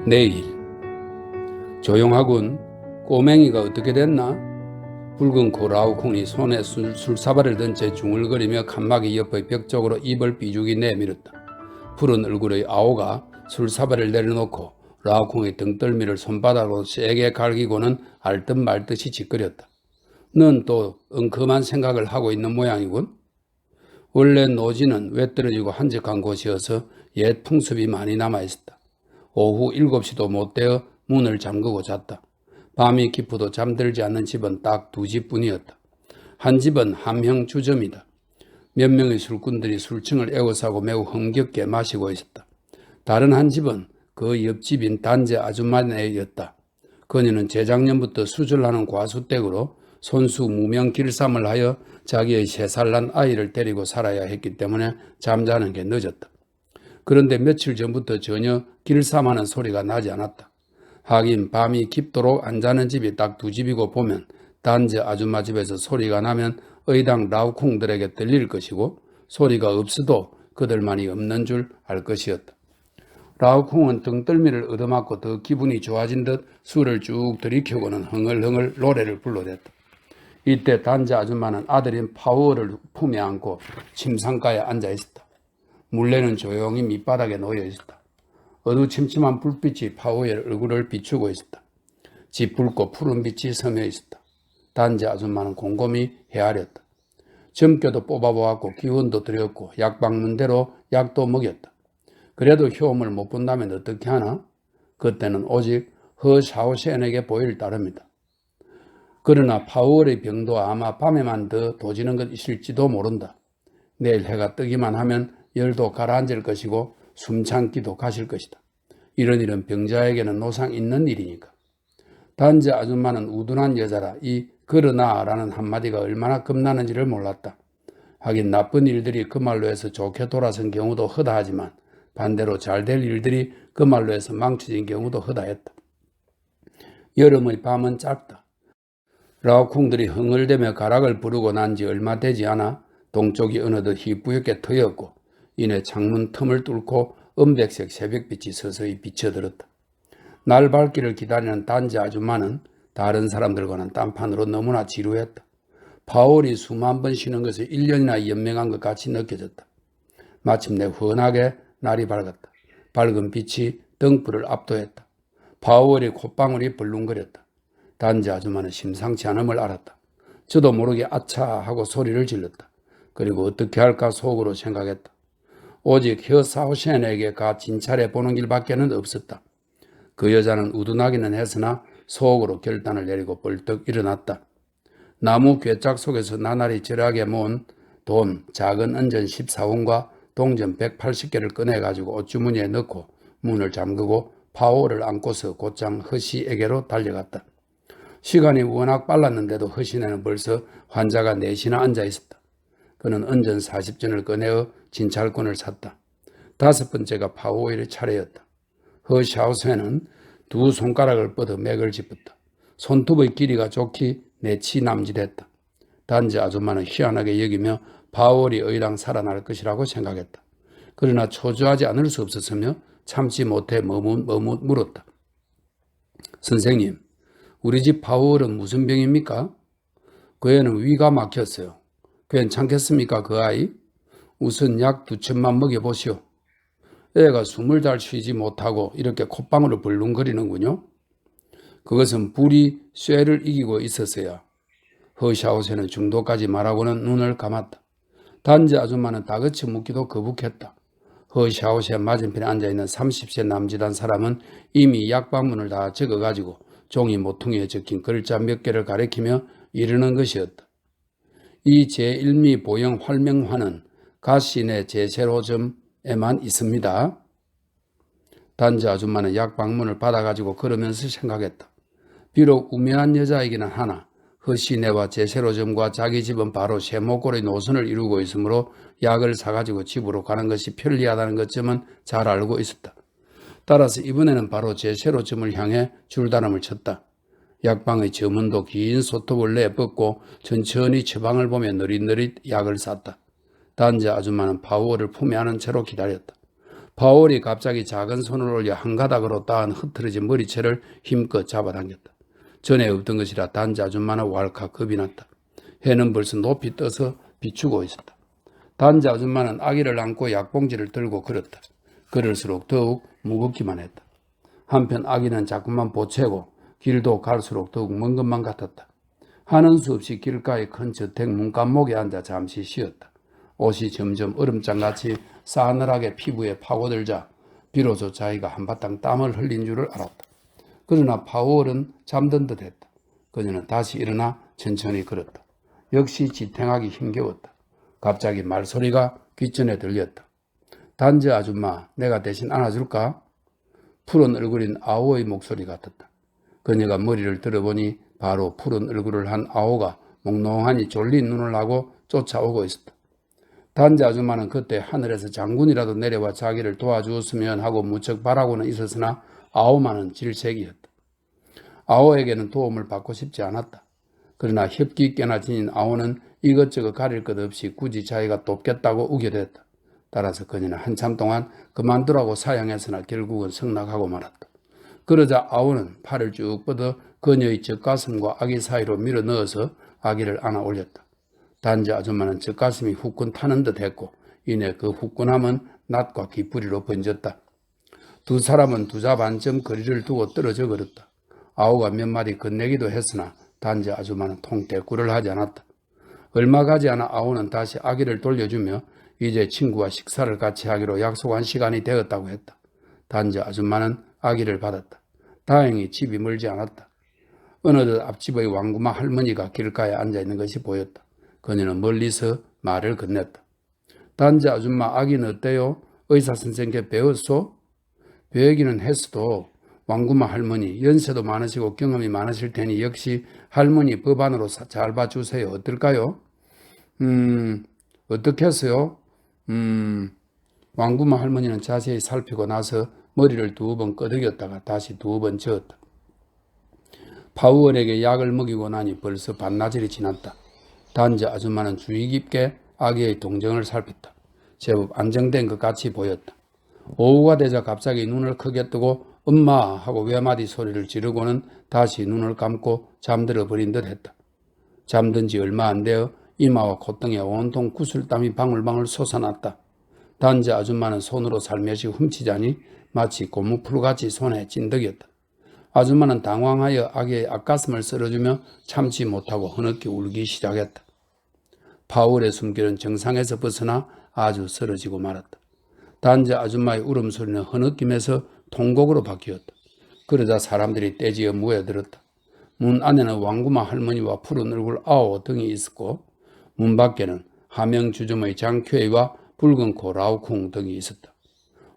내일. 조용하군. 꼬맹이가 어떻게 됐나? 붉은 코 라오콩이 손에 술사발을 든 채 중얼거리며 칸막이 옆의 벽 쪽으로 입을 삐죽이 내밀었다. 푸른 얼굴의 아오가 술사발을 내려놓고 라오콩의 등덜미를 손바닥으로 세게 갈기고는 알듯 말듯이 짓거렸다. 넌 또 엉큼한 생각을 하고 있는 모양이군. 원래 노지는 외떨어지고 한적한 곳이어서 옛 풍습이 많이 남아있었다. 오후 7시도 못 되어 문을 잠그고 잤다. 밤이 깊어도 잠들지 않는 집은 딱 두 집뿐이었다. 한 집은 함형 주점이다. 몇 명의 술꾼들이 술층을 에워싸고 매우 흥겹게 마시고 있었다. 다른 한 집은 그 옆집인 단제 아줌마네였다. 그녀는 재작년부터 수술하는 과수댁으로 손수 무명 길쌈을 하여 자기의 3살 난 아이를 데리고 살아야 했기 때문에 잠자는 게 늦었다. 그런데 며칠 전부터 전혀 길쌈하는 소리가 나지 않았다. 하긴 밤이 깊도록 안 자는 집이 딱 두 집이고 보면 단제 아줌마 집에서 소리가 나면 의당 라우콩들에게 들릴 것이고 소리가 없어도 그들만이 없는 줄 알 것이었다. 라우콩은 등떨미를 얻어맞고 더 기분이 좋아진 듯 술을 쭉 들이켜고는 흥얼흥얼 노래를 불러댔다. 이때 단제 아줌마는 아들인 파워를 품에 안고 침상가에 앉아 있었다. 물레는 조용히 밑바닥에 놓여 있었다. 어두침침한 불빛이 파워의 얼굴을 비추고 있었다. 짙붉고 푸른 빛이 서며 있었다. 단제 아줌마는 곰곰이 헤아렸다. 점괘도 뽑아보았고 기운도 들였고 약방문대로 약도 먹였다. 그래도 효험을 못 본다면 어떻게 하나? 그때는 오직 허샤오셴에게 보일 따름이다. 그러나 파월의 병도 아마 밤에만 더 도지는 것일지도 모른다. 내일 해가 뜨기만 하면 열도 가라앉을 것이고 숨참기도 가실 것이다. 이런 일은 병자에게는 노상 있는 일이니까. 단제 아줌마는 우둔한 여자라 이 그러나라는 한마디가 얼마나 겁나는지를 몰랐다. 하긴 나쁜 일들이 그 말로 해서 좋게 돌아선 경우도 허다하지만 반대로 잘 될 일들이 그 말로 해서 망쳐진 경우도 허다했다. 여름의 밤은 짧다. 라오콩들이 흥얼대며 가락을 부르고 난 지 얼마 되지 않아 동쪽이 어느덧 희뿌옇게 트였고 이내 창문 틈을 뚫고 은백색 새벽빛이 서서히 비쳐들었다. 날 밝기를 기다리는 단제 아줌마는 다른 사람들과는 딴판으로 너무나 지루했다. 파월이 수만 번 쉬는 것을 1년이나 연명한 것 같이 느껴졌다. 마침내 훤하게 날이 밝았다. 밝은 빛이 등불을 압도했다. 파월의 콧방울이 벌렁거렸다. 단제 아줌마는 심상치 않음을 알았다. 저도 모르게 아차 하고 소리를 질렀다. 그리고 어떻게 할까 속으로 생각했다. 오직 허사오셴에게 가 진찰해 보는 길밖에는 없었다. 그 여자는 우둔하기는 했으나 속으로 결단을 내리고 벌떡 일어났다. 나무 괴짝 속에서 나날이 절하게 모은 돈 작은 은전 14원과 동전 180개를 꺼내가지고 옷주머니에 넣고 문을 잠그고 파오를 안고서 곧장 허씨에게로 달려갔다. 시간이 워낙 빨랐는데도 허씨네는 벌써 환자가 넷이나 앉아 있었다. 그는 은전 40전을 꺼내어 진찰권을 샀다. 5번째가 파오일의 차례였다. 허샤오세는 두 손가락을 뻗어 맥을 짚었다. 손톱의 길이가 좋기 내치 남짓했다. 단제 아줌마는 희한하게 여기며 파월이 의당 살아날 것이라고 생각했다. 그러나 초조하지 않을 수 없었으며 참지 못해 머뭇 물었다. 선생님, 우리 집 파월은 무슨 병입니까? 그 애는 위가 막혔어요. 괜찮겠습니까 그 아이? 우선 약 2첩만 먹여보시오. 애가 숨을 잘 쉬지 못하고 이렇게 콧방울을 벌렁거리는군요. 그것은 불이 쇠를 이기고 있었어야. 허샤오세는 중도까지 말하고는 눈을 감았다. 단제 아줌마는 다그치 묻기도 거북했다. 허샤오세 맞은편에 앉아있는 30세 남짓한 사람은 이미 약방문을 다 적어가지고 종이 모퉁이에 적힌 글자 몇 개를 가리키며 이르는 것이었다. 이 제1미 보형 활명화는 가시내 제세로점에만 있습니다. 단제 아줌마는 약방문을 받아가지고 걸으면서 생각했다. 비록 우매한 여자이기는 하나 허시네와 제세로점과 자기 집은 바로 세모골의 노선을 이루고 있으므로 약을 사가지고 집으로 가는 것이 편리하다는 것쯤은 잘 알고 있었다. 따라서 이번에는 바로 제세로점을 향해 줄다름을 쳤다. 약방의 점원도 긴 소톱을 내뻗고 천천히 처방을 보며 느릿느릿 약을 쌌다. 단제 아줌마는 파워를 품에 안은 채로 기다렸다. 파월이 갑자기 작은 손을 올려 한 가닥으로 따은 흐트러진 머리채를 힘껏 잡아당겼다. 전에 없던 것이라 단지 아줌마는 왈칵 겁이 났다. 해는 벌써 높이 떠서 비추고 있었다. 단지 아줌마는 아기를 안고 약봉지를 들고 걸었다. 걸을수록 더욱 무겁기만 했다. 한편 아기는 자꾸만 보채고 길도 갈수록 더욱 먼 것만 같았다. 하는 수 없이 길가의 큰 저택 문간목에 앉아 잠시 쉬었다. 옷이 점점 얼음장같이 싸늘하게 피부에 파고들자 비로소 자기가 한바탕 땀을 흘린 줄을 알았다. 그러나 파월은 잠든 듯 했다. 그녀는 다시 일어나 천천히 걸었다. 역시 지탱하기 힘겨웠다. 갑자기 말소리가 귓전에 들렸다. 단지 아줌마, 내가 대신 안아줄까? 푸른 얼굴인 아오의 목소리 같았다. 그녀가 머리를 들어보니 바로 푸른 얼굴을 한 아오가 몽롱하니 졸린 눈을 하고 쫓아오고 있었다. 단지 아줌마는 그때 하늘에서 장군이라도 내려와 자기를 도와주었으면 하고 무척 바라고는 있었으나 아오만은 질색이었다. 아오에게는 도움을 받고 싶지 않았다. 그러나 협기 있게나 지닌 아오는 이것저것 가릴 것 없이 굳이 자기가 돕겠다고 우겨댔다. 따라서 그녀는 한참 동안 그만두라고 사양했으나 결국은 승낙하고 말았다. 그러자 아오는 팔을 쭉 뻗어 그녀의 젖가슴과 아기 사이로 밀어 넣어서 아기를 안아 올렸다. 단지 아줌마는 젖가슴이 후끈 타는 듯 했고 이내 그 후끈함은 낫과 기뿌리로 번졌다. 두 사람은 두자 반쯤 거리를 두고 떨어져 걸었다. 아오가 몇 마디 건네기도 했으나 단지 아줌마는 통대꾸를 하지 않았다. 얼마 가지 않아 아오는 다시 아기를 돌려주며 이제 친구와 식사를 같이 하기로 약속한 시간이 되었다고 했다. 단지 아줌마는 아기를 받았다. 다행히 집이 멀지 않았다. 어느덧 앞집의 왕구마 할머니가 길가에 앉아있는 것이 보였다. 그녀는 멀리서 말을 건넸다. 단지 아줌마, 아기는 어때요? 의사 선생님께 배웠소? 배우기는 했어도 왕구마 할머니, 연세도 많으시고 경험이 많으실 테니 역시 할머니 법안으로 잘 봐주세요. 어떨까요? 어떻게 했어요? 왕구마 할머니는 자세히 살피고 나서 머리를 2번 끄덕였다가 다시 2번 저었다. 파우얼에게 약을 먹이고 나니 벌써 반나절이 지났다. 단지 아줌마는 주의 깊게 아기의 동정을 살폈다. 제법 안정된 것 같이 보였다. 오후가 되자 갑자기 눈을 크게 뜨고 엄마 하고 외마디 소리를 지르고는 다시 눈을 감고 잠들어 버린 듯 했다. 잠든 지 얼마 안 되어 이마와 콧등에 온통 구슬땀이 방울방울 솟아났다. 단지 아줌마는 손으로 살며시 훔치자니 마치 고무풀같이 손에 찐득였다. 아줌마는 당황하여 아기의 앞가슴을 쓸어주며 참지 못하고 흐느끼 울기 시작했다. 파울의 숨결은 정상에서 벗어나 아주 쓰러지고 말았다. 단지 아줌마의 울음소리는 흐느낌에서 통곡으로 바뀌었다. 그러자 사람들이 떼지어 모여들었다. 문 안에는 왕구마 할머니와 푸른 얼굴 아오 등이 있었고 문 밖에는 하명주점의 장쾌이와 붉은 코 라우쿵 등이 있었다.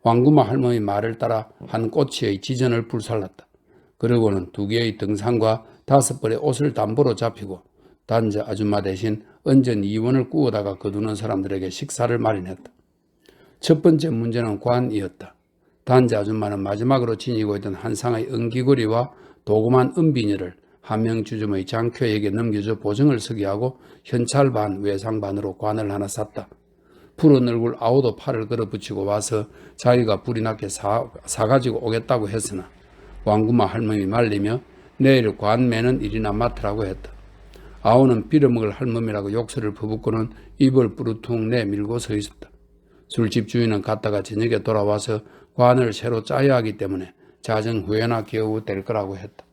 왕구마 할머니 말을 따라 한 꼬치의 지전을 불살랐다. 그러고는 2개의 등산과 5벌의 옷을 담보로 잡히고 단지 아줌마 대신 은전 2원을 구워다가 거두는 사람들에게 식사를 마련했다. 첫 번째 문제는 관이었다. 단지 아줌마는 마지막으로 지니고 있던 한 상의 은기고리와 도구만 은비녀를 하명주점의 장쾌에게 넘겨줘 보증을 서게 하고 현찰 반 외상 반으로 관을 하나 샀다. 푸른 얼굴 아우도 팔을 걸어붙이고 와서 자기가 불이 나게 사가지고 오겠다고 했으나 왕구마 할머니 말리며 내일 관 매는 일이나 맡으라고 했다. 아우는 빌어먹을 할멈이라고 욕설을 퍼붓고는 입을 뿌르퉁 내밀고 서 있었다. 술집 주인은 갔다가 저녁에 돌아와서 관을 새로 짜야 하기 때문에 자정 후에나 겨우 될 거라고 했다.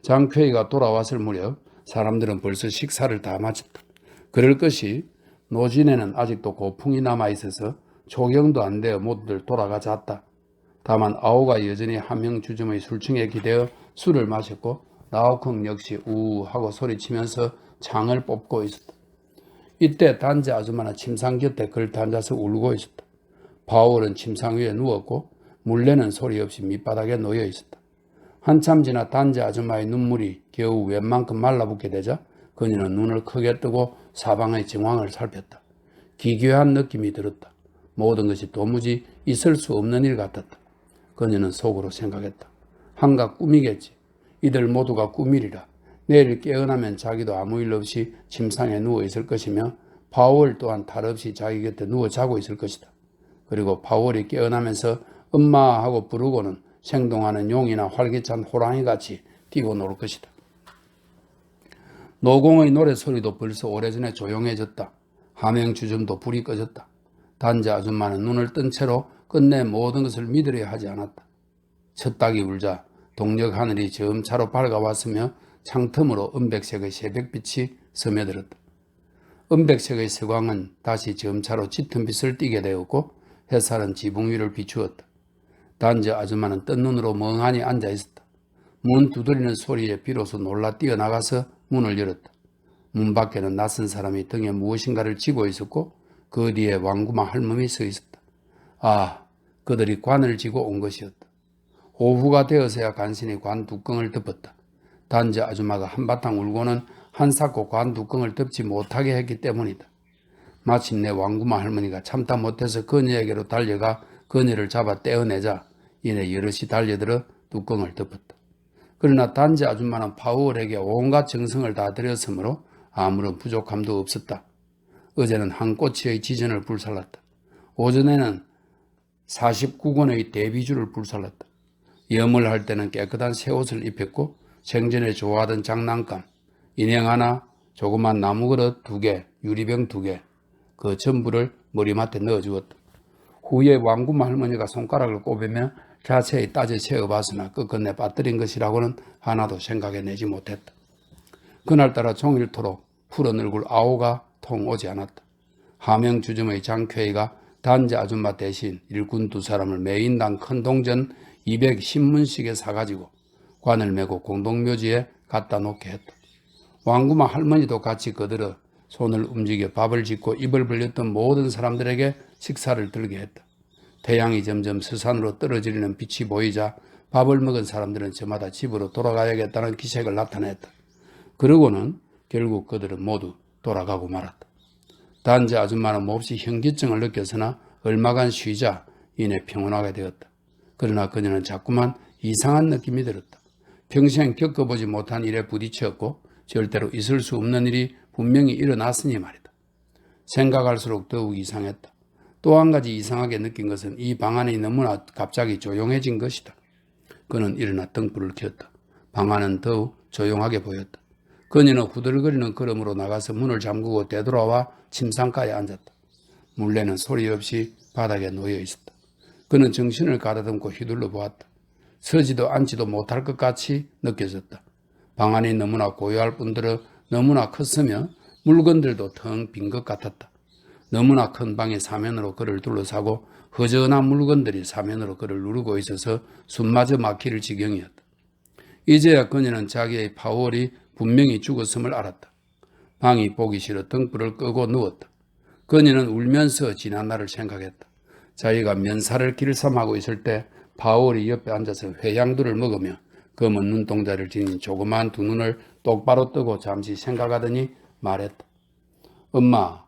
장쾌이가 돌아왔을 무렵 사람들은 벌써 식사를 다 마쳤다. 그럴 것이 노진에는 아직도 고풍이 남아있어서 초경도 안 되어 모두들 돌아가 잤다. 다만 아오가 여전히 하명주점의 술층에 기대어 술을 마셨고 라오콩 역시 우 하고 소리치면서 창을 뽑고 있었다. 이때 단지 아줌마는 침상 곁에 걸터 앉아서 울고 있었다. 파울은 침상 위에 누웠고 물레는 소리 없이 밑바닥에 놓여 있었다. 한참 지나 단지 아줌마의 눈물이 겨우 웬만큼 말라붙게 되자 그녀는 눈을 크게 뜨고 사방의 정황을 살폈다. 기괴한 느낌이 들었다. 모든 것이 도무지 있을 수 없는 일 같았다. 그녀는 속으로 생각했다. 한갓 꿈이겠지. 이들 모두가 꿈이리라. 내일 깨어나면 자기도 아무 일 없이 침상에 누워 있을 것이며 파월 또한 탈 없이 자기 곁에 누워 자고 있을 것이다. 그리고 파월이 깨어나면서 엄마 하고 부르고는 생동하는 용이나 활기찬 호랑이같이 뛰고 놀 것이다. 노공의 노래소리도 벌써 오래전에 조용해졌다. 함행주점도 불이 꺼졌다. 단지 아줌마는 눈을 뜬 채로 끝내 모든 것을 믿으려 하지 않았다. 첫 닭이 울자 동력 하늘이 점차로 밝아왔으며 창틈으로 은백색의 새벽빛이 스며들었다. 은백색의 세광은 다시 점차로 짙은 빛을 띠게 되었고 햇살은 지붕 위를 비추었다. 단지 아줌마는 뜬 눈으로 멍하니 앉아 있었다. 문 두드리는 소리에 비로소 놀라 뛰어나가서 문을 열었다. 문 밖에는 낯선 사람이 등에 무엇인가를 지고 있었고 그 뒤에 왕구마 할멈이 서 있었다. 아, 그들이 관을 지고 온 것이었다. 오후가 되어서야 간신히 관 뚜껑을 덮었다. 단지 아줌마가 한바탕 울고는 한사코 관 뚜껑을 덮지 못하게 했기 때문이다. 마침내 왕구마 할머니가 참다 못해서 그녀에게로 달려가 그녀를 잡아 떼어내자 이내 여럿이 달려들어 뚜껑을 덮었다. 그러나 단지 아줌마는 파우얼에게 온갖 정성을 다 들였으므로 아무런 부족함도 없었다. 어제는 한 꼬치의 지전을 불살랐다. 오전에는 49권의 데뷔주를 불살랐다. 염을 할 때는 깨끗한 새 옷을 입혔고 생전에 좋아하던 장난감, 인형 하나, 조그만 나무그릇 2개, 유리병 2개, 그 전부를 머리맡에 넣어주었다. 후에 왕구마 할머니가 손가락을 꼽으며 자세히 따져 채워봤으나 끝끝내 빠뜨린 것이라고는 하나도 생각해내지 못했다. 그날따라 종일토록 푸른 얼굴 아오가 통 오지 않았다. 함영주점의 장쾌희가 단지 아줌마 대신 일꾼 2사람을 매인당 큰 동전 210문씩에 사가지고 관을 메고 공동묘지에 갖다 놓게 했다. 왕구마 할머니도 같이 거들어 손을 움직여 밥을 짓고 입을 벌렸던 모든 사람들에게 식사를 들게 했다. 태양이 점점 서산으로 떨어지는 빛이 보이자 밥을 먹은 사람들은 저마다 집으로 돌아가야겠다는 기색을 나타냈다. 그러고는 결국 그들은 모두 돌아가고 말았다. 단지 아줌마는 몹시 현기증을 느꼈으나 얼마간 쉬자 이내 평온하게 되었다. 그러나 그녀는 자꾸만 이상한 느낌이 들었다. 평생 겪어보지 못한 일에 부딪혔고 절대로 있을 수 없는 일이 분명히 일어났으니 말이다. 생각할수록 더욱 이상했다. 또 한 가지 이상하게 느낀 것은 이 방 안이 너무나 갑자기 조용해진 것이다. 그는 일어나 등불을 켰다. 방 안은 더욱 조용하게 보였다. 그녀는 후들거리는 걸음으로 나가서 문을 잠그고 되돌아와 침상가에 앉았다. 물레는 소리 없이 바닥에 놓여 있었다. 그는 정신을 가다듬고 휘둘러 보았다. 서지도 앉지도 못할 것 같이 느껴졌다. 방 안이 너무나 고요할 뿐더러 너무나 컸으며 물건들도 텅 빈 것 같았다. 너무나 큰 방의 사면으로 그를 둘러싸고 허전한 물건들이 사면으로 그를 누르고 있어서 숨마저 막힐 지경이었다. 이제야 그녀는 자기의 파월이 분명히 죽었음을 알았다. 방이 보기 싫어 등불을 끄고 누웠다. 그녀는 울면서 지난 날을 생각했다. 자기가 면사를 길쌈하고 있을 때 파월이 옆에 앉아서 회양두를 먹으며 검은 눈동자를 지닌 조그마한 2눈을 똑바로 뜨고 잠시 생각하더니 말했다. 엄마,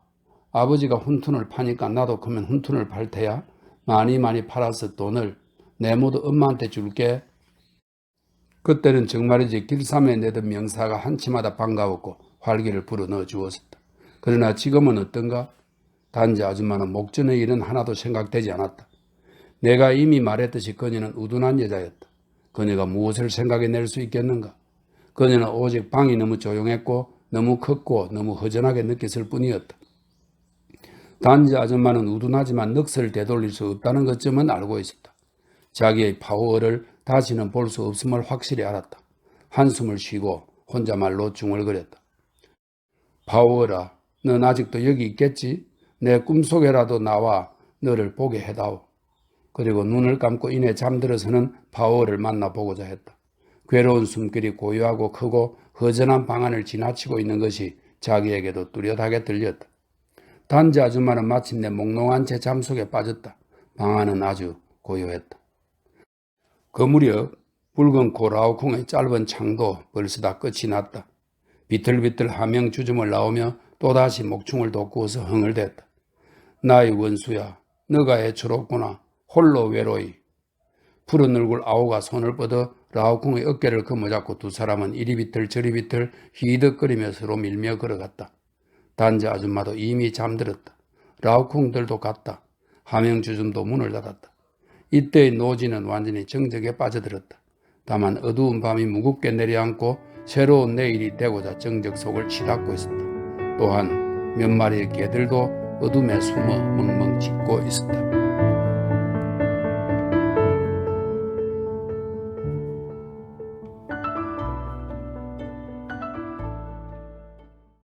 아버지가 훈툰을 파니까 나도 그러면 훈툰을 팔 테야. 많이 팔아서 돈을 내 모두 엄마한테 줄게. 그때는 정말이지 길쌈에 내던 명사가 한치마다 반가웠고 활기를 불어넣어 주었었다. 그러나 지금은 어떤가? 단지 아줌마는 목전의 일은 하나도 생각되지 않았다. 내가 이미 말했듯이 그녀는 우둔한 여자였다. 그녀가 무엇을 생각해낼 수 있겠는가? 그녀는 오직 방이 너무 조용했고 너무 컸고 너무 허전하게 느꼈을 뿐이었다. 단지 아줌마는 우둔하지만 넋을 되돌릴 수 없다는 것쯤은 알고 있었다. 자기의 파워를 다시는 볼 수 없음을 확실히 알았다. 한숨을 쉬고 혼자말로 중얼거렸다. 파워라, 넌 아직도 여기 있겠지? 내 꿈속에라도 나와 너를 보게 해다오. 그리고 눈을 감고 이내 잠들어서는 파워를 만나보고자 했다. 괴로운 숨결이 고요하고 크고 허전한 방 안을 지나치고 있는 것이 자기에게도 뚜렷하게 들렸다. 단지 아줌마는 마침내 몽롱한 제 잠속에 빠졌다. 방 안은 아주 고요했다. 그 무렵 붉은 고라우콩의 짧은 창도 벌써 다 끝이 났다. 비틀비틀 하명 주춤을 나오며 또다시 목충을 돋구어서 흥얼댔다. 나의 원수야, 너가 애처롭구나. 홀로 외로이. 푸른 얼굴 아오가 손을 뻗어 라우콩의 어깨를 거머잡고 2사람은 이리 비틀 저리 비틀 휘덕거리며 서로 밀며 걸어갔다. 단지 아줌마도 이미 잠들었다. 라우콩들도 갔다. 함영주점도 문을 닫았다. 이때의 노지는 완전히 정적에 빠져들었다. 다만 어두운 밤이 무겁게 내려앉고 새로운 내일이 되고자 정적 속을 치닫고 있었다. 또한 몇 마리의 개들도 어둠에 숨어 멍멍 짖고 있었다.